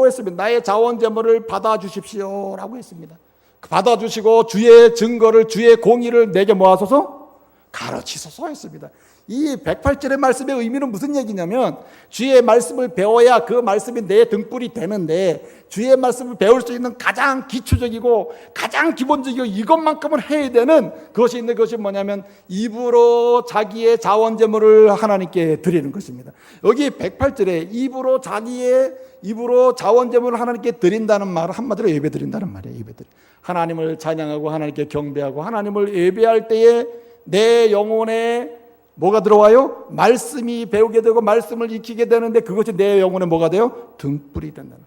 했습니다. 나의 자원 제물을 받아주십시오 라고 했습니다. 받아주시고 주의 증거를, 주의 공의를 내게 모아서서 가르치소서 했습니다. 이 108절의 말씀의 의미는 무슨 얘기냐면, 주의 말씀을 배워야 그 말씀이 내 등불이 되는데, 주의 말씀을 배울 수 있는 가장 기초적이고 가장 기본적이고 이것만큼은 해야 되는 그것이 있는데, 그것이 뭐냐면 입으로 자기의 자원제물을 하나님께 드리는 것입니다. 여기 108절에 입으로 자원제물을 하나님께 드린다는 말은 한마디로 예배 드린다는 말이에요. 하나님을 찬양하고 하나님께 경배하고 하나님을 예배할 때에 내 영혼에 뭐가 들어와요? 말씀이 배우게 되고 말씀을 익히게 되는데, 그것이 내 영혼에 뭐가 돼요? 등불이 된다는.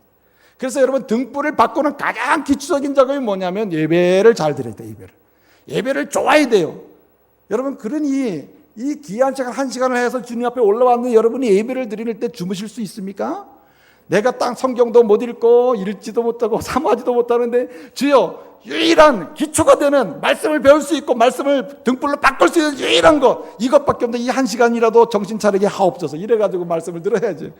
그래서 여러분, 등불을 바꾸는 가장 기초적인 작업이 뭐냐면 예배를 잘 드려야 돼요. 예배를 좋아해야 돼요. 여러분, 그러니 이 귀한 시간 1시간을 해서 주님 앞에 올라왔는데 여러분이 예배를 드릴 때 주무실 수 있습니까? 내가 딱 성경도 못 읽고 읽지도 못하고 사모하지도 못하는데 주여, 유일한 기초가 되는 말씀을 배울 수 있고 말씀을 등불로 바꿀 수 있는 유일한 거, 이것밖에 없는데 이 1시간이라도 정신 차리게 하옵소서. 이래가지고 말씀을 들어야지.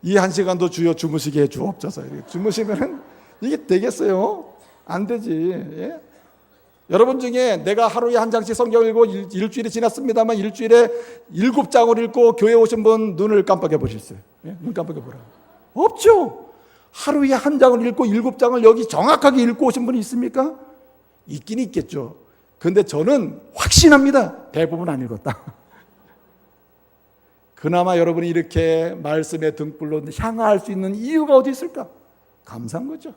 이 1시간도 주여 주무시게 해 주옵소서. 주무시면 이게 되겠어요? 안 되지. 예? 여러분 중에 내가 하루에 한 장씩 성경을 읽고 일주일이 지났습니다만 일주일에 7장을 읽고 교회 오신 분 눈을 깜빡여 보셨어요? 예? 눈 깜빡여 보라. 없죠. 하루에 한 장을 읽고 7장을 여기 정확하게 읽고 오신 분이 있습니까? 있긴 있겠죠. 그런데 저는 확신합니다. 대부분 안 읽었다. 그나마 여러분이 이렇게 말씀의 등불로 향할 수 있는 이유가 어디 있을까? 감사한 거죠.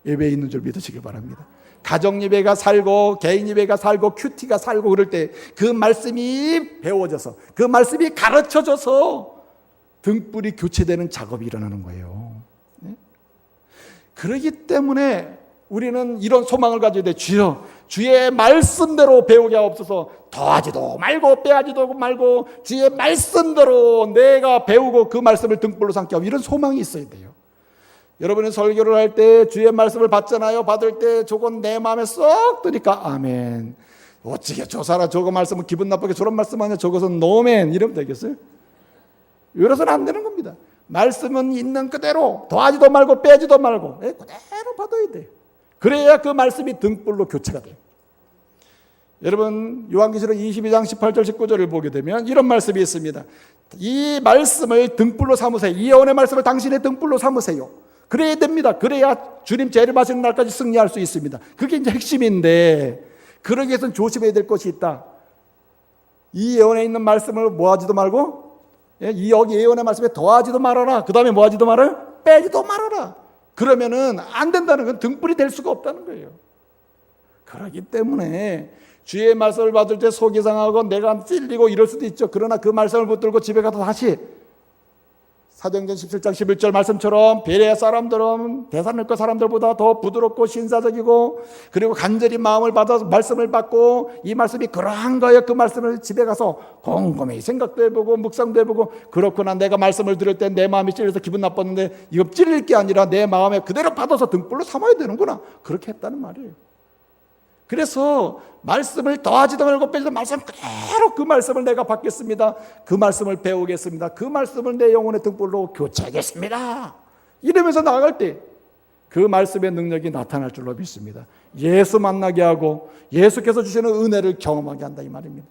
예배에 있는 줄 믿으시기 바랍니다. 가정 예배가 살고 개인 예배가 살고 큐티가 살고 그럴 때 그 말씀이 배워져서, 그 말씀이 가르쳐져서 등불이 교체되는 작업이 일어나는 거예요. 그렇기 때문에 우리는 이런 소망을 가져야 돼. 주여, 주의 말씀대로 배우게 하옵소서. 더하지도 말고 빼하지도 말고 주의 말씀대로 내가 배우고 그 말씀을 등불로 삼게 하고, 이런 소망이 있어야 돼요. 여러분이 설교를 할 때 주의 말씀을 받잖아요. 받을 때 저건 내 마음에 쏙 드니까 아멘. 어찌게 저 사람 저거 말씀은 기분 나쁘게 저런 말씀 하냐, 저것은 노멘 이러면 되겠어요? 이래서는 안 되는 겁니다. 말씀은 있는 그대로 더하지도 말고 빼지도 말고 그대로 받아야 돼요. 그래야 그 말씀이 등불로 교체가 돼요. 여러분, 요한계시록 22장 18절 19절을 보게 되면 이런 말씀이 있습니다. 이 말씀을 등불로 삼으세요. 이 예언의 말씀을 당신의 등불로 삼으세요. 그래야 됩니다. 그래야 주님 재림하시는 날까지 승리할 수 있습니다. 그게 이제 핵심인데, 그러기 위해서는 조심해야 될 것이 있다. 이 예언에 있는 말씀을 뭐하지도 말고, 이 여기 예언의 말씀에 더하지도 말아라. 그 다음에 뭐하지도 말아요? 빼지도 말아라. 그러면은 안 된다는 건 등불이 될 수가 없다는 거예요. 그렇기 때문에 주의 말씀을 받을 때 속이 상하고 내가 찔리고 이럴 수도 있죠. 그러나 그 말씀을 붙들고 집에 가서 다시 사도행전 17장 11절 말씀처럼 베레아 사람들은 데살로니가 사람들보다 더 부드럽고 신사적이고 그리고 간절히 마음을 받아서 말씀을 받고 이 말씀이 그러한 거예요. 그 말씀을 집에 가서 곰곰이 생각도 해보고 묵상도 해보고, 그렇구나, 내가 말씀을 들을 때 내 마음이 찔려서 기분 나빴는데 이거 찔릴 게 아니라 내 마음에 그대로 받아서 등불로 삼아야 되는구나, 그렇게 했다는 말이에요. 그래서 말씀을 더하지도 말고 빼지도 말씀 그대로 그 말씀을 내가 받겠습니다. 그 말씀을 배우겠습니다. 그 말씀을 내 영혼의 등불로 교체하겠습니다. 이러면서 나아갈 때 그 말씀의 능력이 나타날 줄로 믿습니다. 예수 만나게 하고 예수께서 주시는 은혜를 경험하게 한다, 이 말입니다.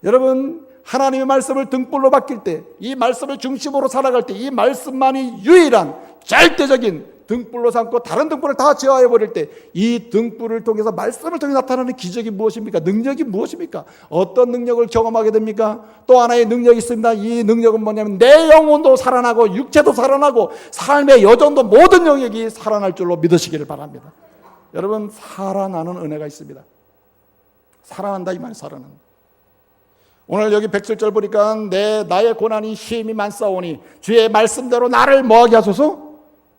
여러분, 하나님의 말씀을 등불로 바뀔 때, 이 말씀을 중심으로 살아갈 때, 이 말씀만이 유일한 절대적인 등불로 삼고 다른 등불을 다 제어해버릴 때, 이 등불을 통해서 말씀을 통해 나타나는 기적이 무엇입니까? 능력이 무엇입니까? 어떤 능력을 경험하게 됩니까? 또 하나의 능력이 있습니다. 이 능력은 뭐냐면 내 영혼도 살아나고 육체도 살아나고 삶의 여정도 모든 영역이 살아날 줄로 믿으시기를 바랍니다. 여러분, 살아나는 은혜가 있습니다. 살아난다, 이 말이에요. 살아난다. 오늘 여기 107절 보니까 나의 고난이 힘이 많사오니 주의 말씀대로 나를 뭐하게 하소서?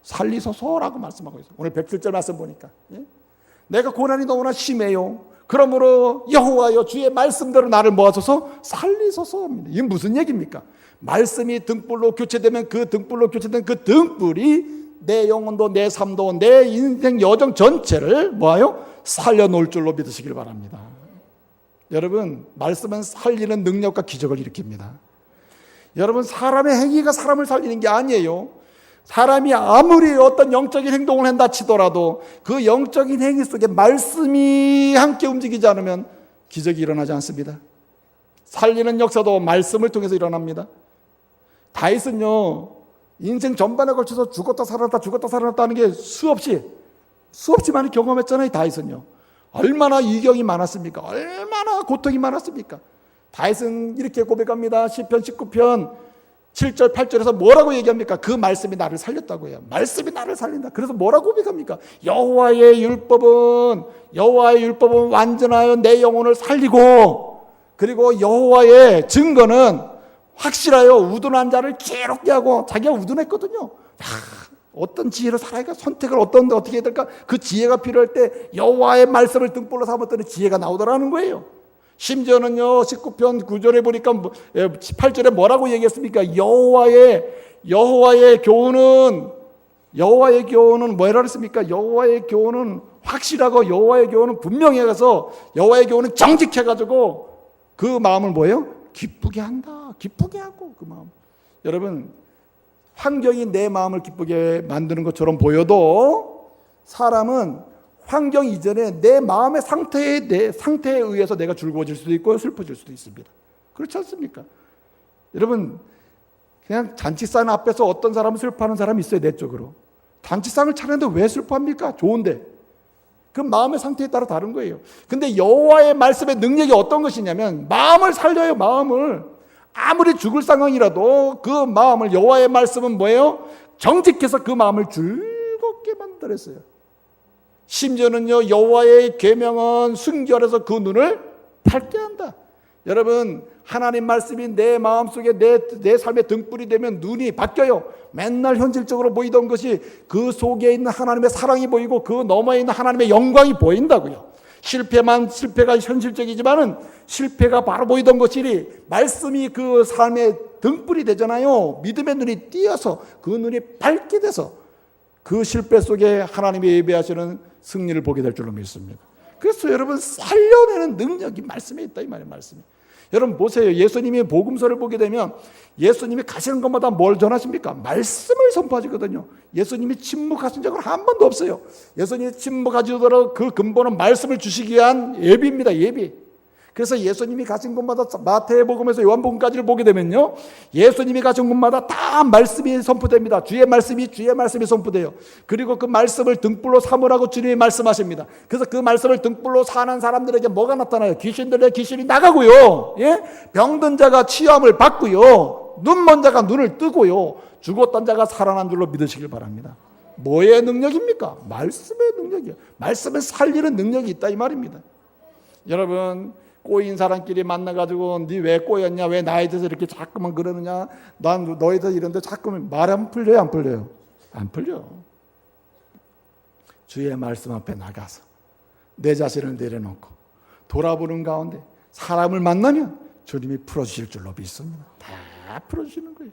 살리소서라고 말씀하고 있어요. 오늘 107절 말씀 보니까, 내가 고난이 너무나 심해요. 그러므로 여호와여 주의 말씀대로 나를 뭐하소서? 살리소서입니다. 이게 무슨 얘기입니까? 말씀이 등불로 교체되면 그 등불로 교체된 그 등불이 내 영혼도 내 삶도 내 인생 여정 전체를 뭐하요? 살려놓을 줄로 믿으시길 바랍니다. 여러분, 말씀은 살리는 능력과 기적을 일으킵니다. 여러분, 사람의 행위가 사람을 살리는 게 아니에요. 사람이 아무리 어떤 영적인 행동을 한다 치더라도 그 영적인 행위 속에 말씀이 함께 움직이지 않으면 기적이 일어나지 않습니다. 살리는 역사도 말씀을 통해서 일어납니다. 다윗은요, 인생 전반에 걸쳐서 죽었다 살아났다 하는 게 수없이 많이 경험했잖아요. 다윗은요, 얼마나 이경이 많았습니까? 얼마나 고통이 많았습니까? 다윗은 이렇게 고백합니다. 시편 19편 7절 8절에서 뭐라고 얘기합니까? 그 말씀이 나를 살렸다고 해요. 말씀이 나를 살린다. 그래서 뭐라고 고백합니까? 여호와의 율법은 완전하여 내 영혼을 살리고, 그리고 여호와의 증거는 확실하여 우둔한 자를 괴롭게 하고, 자기가 우둔했거든요. 어떤 지혜로 살아야 선택을 어떻게 해야 될까? 그 지혜가 필요할 때 여호와의 말씀을 등불로 삼았더니 지혜가 나오더라는 거예요. 심지어는요, 19편 9절에 보니까 8절에 뭐라고 얘기했습니까? 여호와의 교훈은 뭐라 그랬습니까? 여호와의 교훈은 확실하고 여호와의 교훈은 분명해서 여호와의 교훈은 정직해가지고 그 마음을 뭐예요? 기쁘게 한다. 기쁘게 하고 그 마음. 여러분, 환경이 내 마음을 기쁘게 만드는 것처럼 보여도 사람은 환경 이전에 내 마음의 상태에 의해서 내가 즐거워질 수도 있고 슬퍼질 수도 있습니다. 그렇지 않습니까? 여러분, 그냥 잔치상 앞에서 어떤 사람은 슬퍼하는 사람이 있어요. 내적으로. 잔치상을 차렸는데 왜 슬퍼합니까? 좋은데. 그 마음의 상태에 따라 다른 거예요. 근데 여호와의 말씀의 능력이 어떤 것이냐면 마음을 살려요. 마음을. 아무리 죽을 상황이라도 그 마음을, 여호와의 말씀은 뭐예요? 정직해서 그 마음을 즐겁게 만들었어요. 심지어는요, 여호와의 계명은 순결해서 그 눈을 밝게 한다. 여러분, 하나님 말씀이 내 마음속에 내 삶의 등불이 되면 눈이 바뀌어요. 맨날 현실적으로 보이던 것이 그 속에 있는 하나님의 사랑이 보이고 그 너머에 있는 하나님의 영광이 보인다고요. 실패가 현실적이지만은 실패가 바로 보이던 것이 말씀이 그 삶의 등불이 되잖아요. 믿음의 눈이 띄어서 그 눈이 밝게 돼서 그 실패 속에 하나님이 예배하시는 승리를 보게 될 줄로 믿습니다. 그래서 여러분, 살려내는 능력이 말씀에 있다, 이 말이에요. 말씀이. 여러분 보세요. 예수님이 복음서를 보게 되면 예수님이 가시는 것마다 뭘 전하십니까? 말씀을 선포하시거든요. 예수님이 침묵하신 적은 한 번도 없어요. 예수님이 침묵하시더라도 그 근본은 말씀을 주시기 위한 예비입니다. 예비. 그래서 예수님이 가신 곳마다 마태복음에서 요한복음까지를 보게 되면요, 예수님이 가신 곳마다 다 말씀이 선포됩니다. 주의 말씀이 선포돼요. 그리고 그 말씀을 등불로 삼으라고 주님이 말씀하십니다. 그래서 그 말씀을 등불로 사는 사람들에게 뭐가 나타나요? 귀신들의 귀신이 나가고요, 예? 병든 자가 치유함을 받고요, 눈먼 자가 눈을 뜨고요, 죽었던 자가 살아난 줄로 믿으시길 바랍니다. 뭐의 능력입니까? 말씀의 능력이에요. 말씀을 살리는 능력이 있다 이 말입니다. 여러분, 꼬인 사람끼리 만나가지고 네 왜 꼬였냐, 왜 나에 대해서 이렇게 자꾸만 그러느냐, 난 너에 대해서 이런데 자꾸만 말하면 풀려요, 안 풀려요? 안 풀려. 주의 말씀 앞에 나가서 내 자신을 내려놓고 돌아보는 가운데 사람을 만나면 주님이 풀어주실 줄로 믿습니다. 다 풀어주시는 거예요.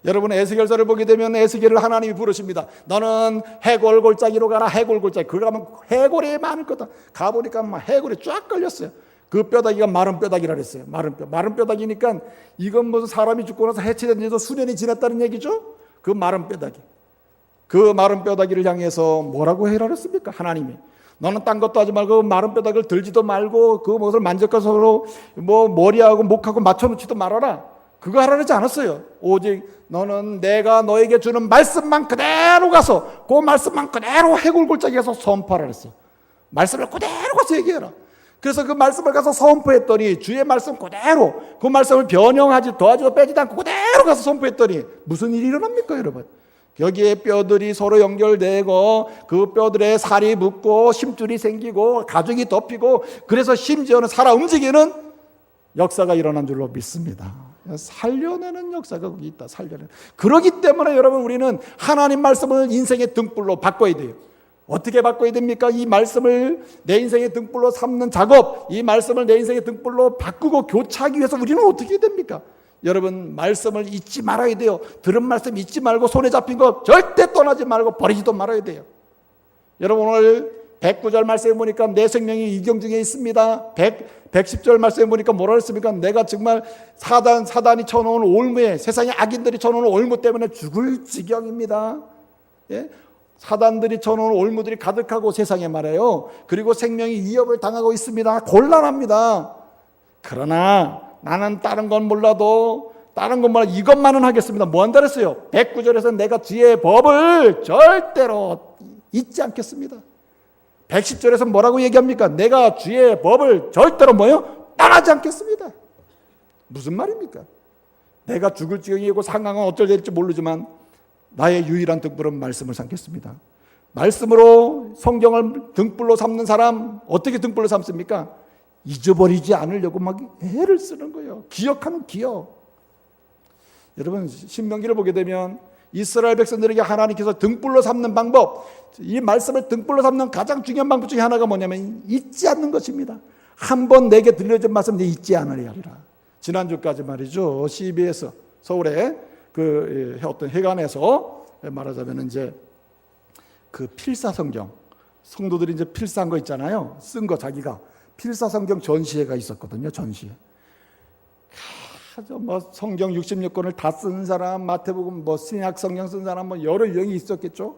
여러분, 에스겔서를 보게 되면 에스겔을 하나님이 부르십니다. 너는 해골 골짜기로 가라. 해골 골짜기. 그거 가면 해골이 많을 거다. 가보니까 막 해골이 쫙 걸렸어요. 그 뼈다귀가 마른 뼈다귀라 그랬어요. 마른 뼈다귀니까 이건 무슨 사람이 죽고 나서 해체된 지도 수년이 지났다는 얘기죠. 그 마른 뼈다귀. 그 마른 뼈다귀를 향해서 뭐라고 해라 그랬습니까? 하나님이. 너는 딴 것도 하지 말고 마른 뼈다귀를 들지도 말고 그 무엇을 만져서 서로 뭐 머리하고 목하고 맞춰놓지도 말아라. 그거 하라 그러지 않았어요. 오직 너는 내가 너에게 주는 말씀만 그대로 가서 그 말씀만 그대로 해골 골짜기에 가서 선포하라 그랬어요. 말씀을 그대로 가서 얘기해라. 그래서 그 말씀을 가서 선포했더니 주의 말씀 그대로, 그 말씀을 변형하지 더하지도 빼지도 않고 그대로 가서 선포했더니 무슨 일이 일어납니까, 여러분? 여기에 뼈들이 서로 연결되고 그 뼈들에 살이 붙고 심줄이 생기고 가죽이 덮이고, 그래서 심지어는 살아 움직이는 역사가 일어난 줄로 믿습니다. 살려내는 역사가 거기 있다. 살려내는. 그렇기 때문에 여러분, 우리는 하나님 말씀을 인생의 등불로 바꿔야 돼요. 어떻게 바꿔야 됩니까? 이 말씀을 내 인생의 등불로 삼는 작업, 이 말씀을 내 인생의 등불로 바꾸고 교체하기 위해서 우리는 어떻게 해야 됩니까? 여러분, 말씀을 잊지 말아야 돼요. 들은 말씀 잊지 말고 손에 잡힌 거 절대 떠나지 말고 버리지도 말아야 돼요. 여러분, 오늘 109절 말씀에 보니까 내 생명이 이경 중에 있습니다. 110절 말씀에 보니까 뭐라 했습니까? 내가 정말 사단이 쳐놓은 올무에, 세상의 악인들이 쳐놓은 올무 때문에 죽을 지경입니다. 예? 사단들이 쳐놓은 올무들이 가득하고 세상에 말해요. 그리고 생명이 위협을 당하고 있습니다. 곤란합니다. 그러나 나는 다른 건 몰라도 이것만은 하겠습니다. 뭐 한다 그랬어요? 109절에서 내가 주의 법을 절대로 잊지 않겠습니다. 110절에서 뭐라고 얘기합니까? 내가 주의 법을 절대로 뭐요? 떠나지 않겠습니다. 무슨 말입니까? 내가 죽을 지경이고 상황은 어쩔 될지 모르지만 나의 유일한 등불은 말씀을 삼겠습니다. 말씀으로 성경을 등불로 삼는 사람, 어떻게 등불로 삼습니까? 잊어버리지 않으려고 막 애를 쓰는 거예요. 기억하는 기억. 여러분, 신명기를 보게 되면 이스라엘 백성들에게 하나님께서 등불로 삼는 방법, 이 말씀을 등불로 삼는 가장 중요한 방법 중에 하나가 뭐냐면 잊지 않는 것입니다. 한 번 내게 들려준 말씀 내 잊지 않으려 하리라. 지난주까지 말이죠, CBS 서울에 그 어떤 회관에서 말하자면 이제 그 필사 성경, 성도들이 이제 필사한 거 있잖아요. 쓴 거 자기가 필사 성경 전시회가 있었거든요. 전시회. 뭐 성경 66권을 다 쓴 사람, 마태복음 뭐 신약 성경 쓴 사람 뭐 여러 유형이 있었겠죠.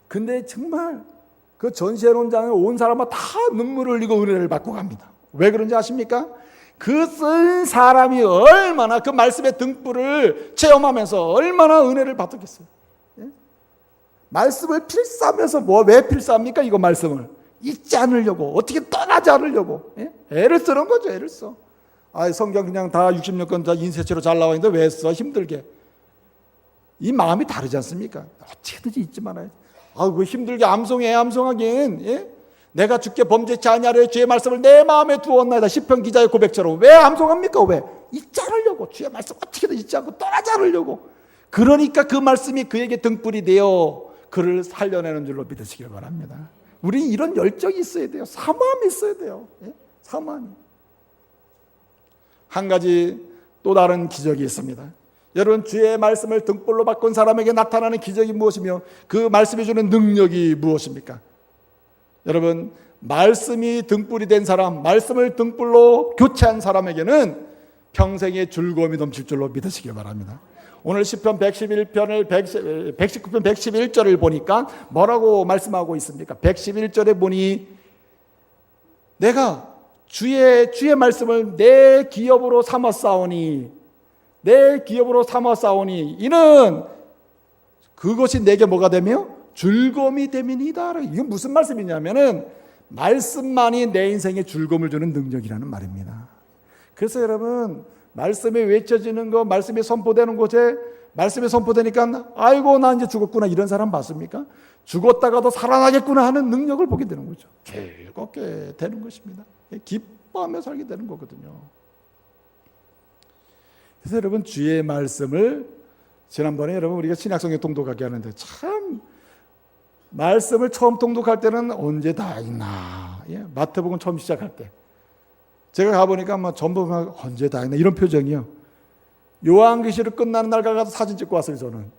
근데 정말 그 전시회 논장에 온 사람은 다 눈물을 흘리고 은혜를 받고 갑니다. 왜 그런지 아십니까? 그 쓴 사람이 얼마나 그 말씀의 등불을 체험하면서 얼마나 은혜를 받았겠어요. 예? 말씀을 필사하면서 왜 필사합니까? 이거 말씀을 잊지 않으려고, 어떻게 떠나지 않으려고, 예? 애를 쓰는 거죠. 애를 써. 성경 그냥 다 66권 다 인쇄체로 잘 나와 있는데 왜 써? 힘들게. 이 마음이 다르지 않습니까? 어떻게든지 잊지 말아요. 그 힘들게 암송하긴, 예? 내가 주께 범죄치 아니하려 주의 말씀을 내 마음에 두었나이다. 시편 기자의 고백처럼. 왜 암송합니까? 왜? 잊지 않으려고. 주의 말씀 어떻게든 잊지 않고 떠나지 않으려고. 그러니까 그 말씀이 그에게 등불이 되어 그를 살려내는 줄로 믿으시길 바랍니다. 우리 이런 열정이 있어야 돼요. 사모함이 있어야 돼요. 예? 사모함이. 한 가지 또 다른 기적이 있습니다. 여러분, 주의 말씀을 등불로 바꾼 사람에게 나타나는 기적이 무엇이며 그 말씀이 주는 능력이 무엇입니까? 여러분, 말씀이 등불이 된 사람, 말씀을 등불로 교체한 사람에게는 평생의 즐거움이 넘칠 줄로 믿으시기 바랍니다. 오늘 시편 119편 111절을 보니까 뭐라고 말씀하고 있습니까? 111절에 보니 내가 주의 말씀을 내 기업으로 삼았사오니 이는 그것이 내게 뭐가 되며 즐거움이 됨이니이다. 이건 무슨 말씀이냐면은 말씀만이 내 인생에 즐거움을 주는 능력이라는 말입니다. 그래서 여러분, 말씀이 외쳐지는 거, 말씀이 선포되는 곳에 말씀이 선포되니까 아이고 나 이제 죽었구나 이런 사람 봤습니까? 죽었다가도 살아나겠구나 하는 능력을 보게 되는 거죠. 즐겁게 되는 것입니다. 기뻐하며 살게 되는 거거든요. 그래서 여러분, 주의 말씀을 지난번에 여러분 우리가 신약성경 통독하게 하는데 참 말씀을 처음 통독할 때는 언제 다 읽나, 마태복음 처음 시작할 때 제가 가보니까 막 전부 언제 다 읽나 이런 표정이요. 요한계시록 끝나는 날 가서 사진 찍고 왔어요. 저는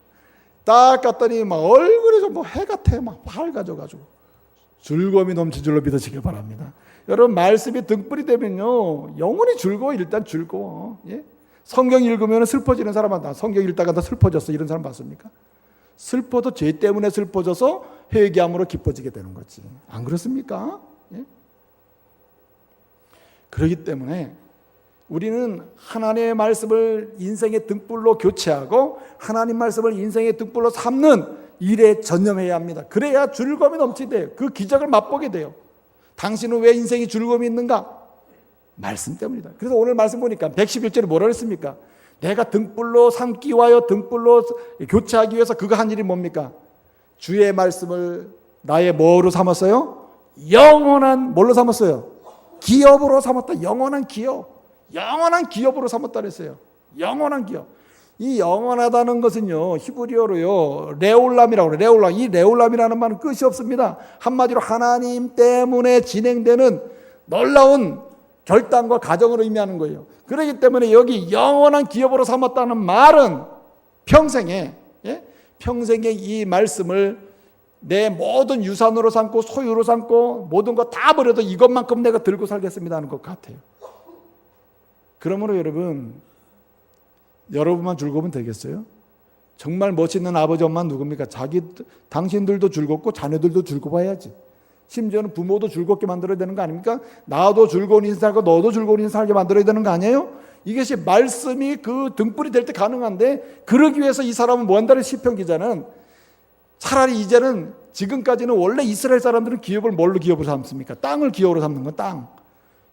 딱 갔더니 막 얼굴이 좀 뭐 해 같아, 막 밝아져가지고 즐거움이 넘친 줄로 믿으시길 바랍니다. 여러분, 말씀이 등불이 되면요 영원히 즐거워. 일단 즐거워. 성경 읽으면 슬퍼지는 사람한테 성경 읽다가 더 슬퍼졌어 이런 사람 봤습니까? 슬퍼도 죄 때문에 슬퍼져서 회개함으로 기뻐지게 되는 거지. 안 그렇습니까? 그렇기 때문에 우리는 하나님의 말씀을 인생의 등불로 교체하고 하나님 말씀을 인생의 등불로 삼는 일에 전념해야 합니다. 그래야 즐거움이 넘치대요. 그 기적을 맛보게 돼요. 당신은 왜 인생이 즐거움이 있는가? 말씀 때문이다. 그래서 오늘 말씀 보니까 111절에 뭐라 그랬습니까? 내가 등불로 삼기 위하여 등불로 교체하기 위해서 그거 한 일이 뭡니까? 주의 말씀을 나의 뭐로 삼았어요? 영원한 뭘로 삼았어요? 기업으로 삼았다. 영원한 기업. 영원한 기업으로 삼았다 그랬어요. 영원한 기업. 이 영원하다는 것은요 히브리어로요 레올람이라고 그래요. 레올람. 이 레올람이라는 말은 끝이 없습니다. 한마디로 하나님 때문에 진행되는 놀라운 결단과 가정을 의미하는 거예요. 그렇기 때문에 여기 영원한 기업으로 삼았다는 말은 평생에 이 말씀을 내 모든 유산으로 삼고 소유로 삼고 모든 거 다 버려도 이것만큼 내가 들고 살겠습니다 하는 것 같아요. 그러므로 여러분만 즐거우면 되겠어요? 정말 멋있는 아버지 엄마는 누굽니까? 당신들도 즐겁고 자녀들도 즐거워야지. 심지어는 부모도 즐겁게 만들어야 되는 거 아닙니까? 나도 즐거운 인생 살고 너도 즐거운 인생 살게 만들어야 되는 거 아니에요? 이것이 말씀이 그 등불이 될 때 가능한데, 그러기 위해서 이 사람은 뭐 한다는 시편 기자는 차라리 이제는 지금까지는 원래 이스라엘 사람들은 기업을 뭘로 기업으로 삼습니까? 땅을 기업으로 삼는 건 땅.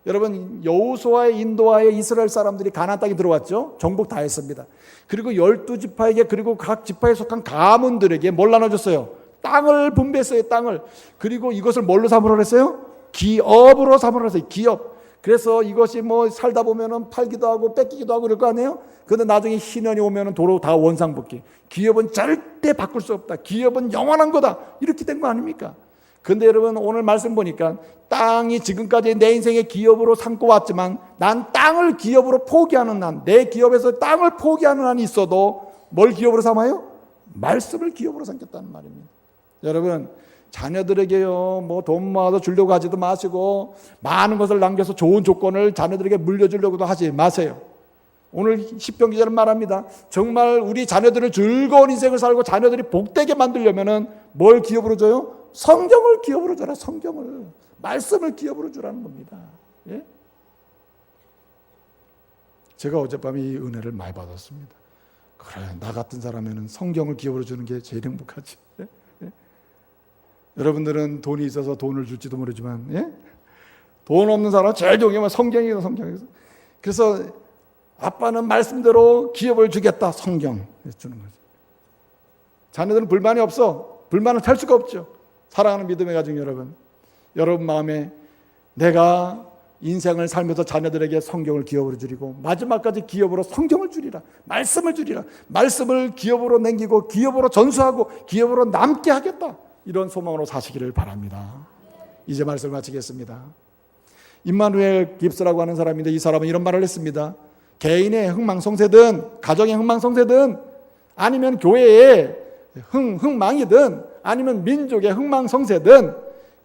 여러분, 여호수아의 인도하에 이스라엘 사람들이 가나안 땅에 들어왔죠. 정복 다 했습니다. 그리고 12지파에게 그리고 각 지파에 속한 가문들에게 뭘 나눠줬어요? 땅을 분배했어요. 땅을. 그리고 이것을 뭘로 삼으라 그랬어요? 기업으로 삼으라 그랬어요. 기업. 그래서 이것이 뭐 살다 보면은 팔기도 하고 뺏기기도 하고 그럴 거 아니에요? 그런데 나중에 희년이 오면은 도로 다 원상복귀. 기업은 절대 바꿀 수 없다. 기업은 영원한 거다. 이렇게 된 거 아닙니까? 근데 여러분, 오늘 말씀 보니까 땅이 지금까지 내 인생의 기업으로 삼고 왔지만 난 땅을 기업으로 포기하는 한, 내 기업에서 땅을 포기하는 한이 있어도 뭘 기업으로 삼아요? 말씀을 기업으로 삼겠다는 말입니다. 여러분, 자녀들에게요 뭐 돈 모아서 주려고 하지도 마시고 많은 것을 남겨서 좋은 조건을 자녀들에게 물려주려고도 하지 마세요. 오늘 시편 기자는 말합니다. 정말 우리 자녀들을 즐거운 인생을 살고 자녀들이 복되게 만들려면은 뭘 기업으로 줘요? 성경을 기업으로 줘라. 성경을, 말씀을 기업으로 주라는 겁니다. 제가 어젯밤에 이 은혜를 많이 받았습니다. 그래, 나 같은 사람에는 성경을 기업으로 주는 게 제일 행복하지. 여러분들은 돈이 있어서 돈을 줄지도 모르지만 돈 없는 사람은 제일 중요한 성경이에요. 성경에서. 그래서 아빠는 말씀대로 기업을 주겠다. 성경 주는 거죠. 자녀들은 불만이 없어. 불만을 할 수가 없죠. 사랑하는 믿음의 가정 여러분 마음에 내가 인생을 살면서 자녀들에게 성경을 기업으로 주리고 마지막까지 기업으로 성경을 주리라. 말씀을 주리라. 말씀을 기업으로 남기고 기업으로 전수하고 기업으로 남게 하겠다. 이런 소망으로 사시기를 바랍니다. 이제 말씀을 마치겠습니다. 임마누엘 깁스라고 하는 사람인데 이 사람은 이런 말을 했습니다. 개인의 흥망성쇠든 가정의 흥망성쇠든 아니면 교회의 흥망이든 아니면 민족의 흥망성쇠든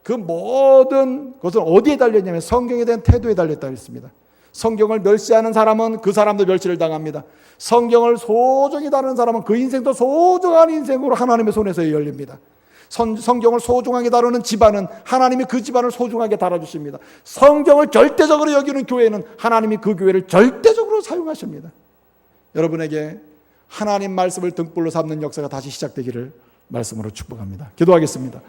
그 모든 것은 어디에 달려있냐면 성경에 대한 태도에 달렸다고 했습니다. 성경을 멸시하는 사람은 그 사람도 멸시를 당합니다. 성경을 소중히 다루는 사람은 그 인생도 소중한 인생으로 하나님의 손에서 열립니다. 성경을 소중하게 다루는 집안은 하나님이 그 집안을 소중하게 다뤄주십니다. 성경을 절대적으로 여기는 교회는 하나님이 그 교회를 절대적으로 사용하십니다. 여러분에게 하나님 말씀을 등불로 삼는 역사가 다시 시작되기를 말씀으로 축복합니다. 기도하겠습니다.